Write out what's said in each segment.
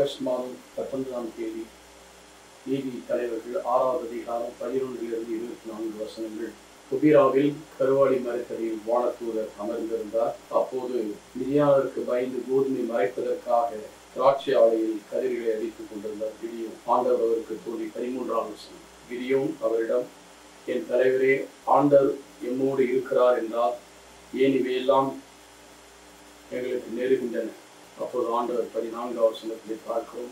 August மாதம் 19ஆம் தேதி நீதி தலைவர்கள் 6வது அதிகாரம் 11லிருந்து 24 வசனங்கள். குபிராவில் கருவாடி மரத்தடியில் வானதூதர் அமர்ந்திருந்தார். அப்போது மிதியானருக்கு பயந்து கோதுமை மறைப்பதற்காக திராட்சை ஆலையில் கதிர்களை அடித்துக் கொண்டிருந்தார். கிடியோன் ஆண்டவர் அவருக்கு தோன்றி 13ஆம் வசனம். கிடியோன் அவரிடம், என் தலைவரே, ஆண்டவர் எம்மோடு இருக்கிறார் என்றால் ஏன் இவையெல்லாம் எங்களுக்கு நேருகின்றன? அப்போது ஆண்டவர் 14ஆம் வசனத்திலே பார்க்கிறோம்,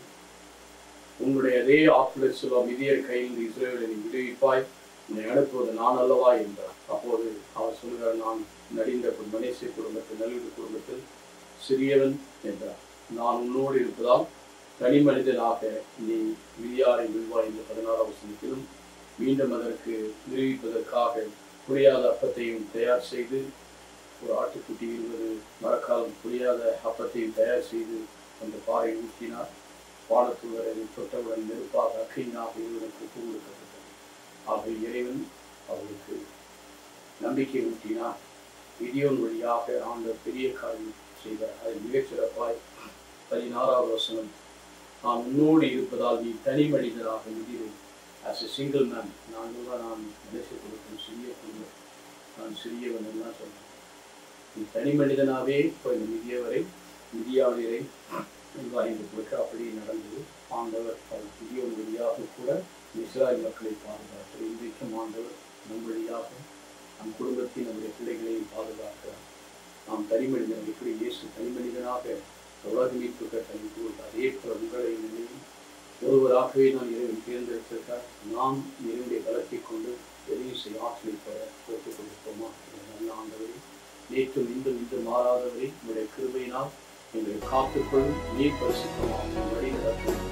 உன்னுடைய அதே ஆற்றலை சொல்ல மிதியர் கையில் இஸ்ரவேலை விடுவிப்பாய், உன்னை அனுப்புவது நான் அல்லவா என்றார். அப்போது அவர் சொல்கிறார், நான் நடிந்த மனேசே குடும்பத்தில் நல்விடு குடும்பத்தில் சிறியவன் என்றார். நான் உன்னோடு இருப்பதால் தனி மனிதனாக நீ மிதியாரை விழுவாய் என்ற 16ஆம் வசனத்திலும் மீண்டும் அதற்கு நிரூபிப்பதற்காக புரியாத அப்பத்தையும் தயார் செய்து, ஒரு ஆட்டுக்குட்டி 20 மரக்காலம் புரியாத அப்பத்தையும் தயார் செய்து அந்த பாறை ஊற்றினார். வானதூதர் அதை தொட்டவுடன் நெருப்பாக அக்கினியாக இவனுக்கு ஒப்பு கொடுக்கப்பட்டது. ஆக இறைவன் அவருக்கு நம்பிக்கை ஊட்டினார். கிடியோன் வழியாக ஆண்டவர் பெரிய காரியம் செய்தார். அதை மிகச்சிறப்பாய் 16ஆவது வசனம், நான் உன்னோடு இருப்பதால் நீ தனி மனிதராக முடிவு. ஆஸ் எ சிங்கிள் மேன், நான் மனசை கொடுக்கும் சிறிய குழந்தை, நான் சிறியவன் எல்லாம் சொன்னேன். நீ தனி மனிதனாகவே போய் மிதியாவியரை நிர்வாகித்து கொடுக்க அப்படி நடந்தது. ஆண்டவர் அவர் கிடியோன் வழியாக கூட இஸ்ராயல் மக்களை பாதுகாக்கிறார். இன்றைக்கும் ஆண்டவர் நம் வழியாக நம் குடும்பத்தையும் நம்முடைய பிள்ளைகளையும் பாதுகாக்கிறார். நாம் தனி மனிதன் எப்படி இயேசு தனி மனிதனாக உலக மீட்பு கட்டமைப்பு, அதே போல உங்களை நிலையில் ஒருவராகவே நான் இறைவன் தேர்ந்தெடுத்திருக்கார். நாம் இறைவனுடைய பலத்தை கொண்டு எதையும் செய்ய ஆற்றலை பெற ஒப்புக் கொடுப்போமா? நல்ல ஆண்டவரை, நேற்றும் இன்றும் மாறாதவரை உங்களுடைய கிருபையினால் எங்களை காத்துக்கொள்ளும், நீர் பரிசுத்தமாக வழி நடத்தும்.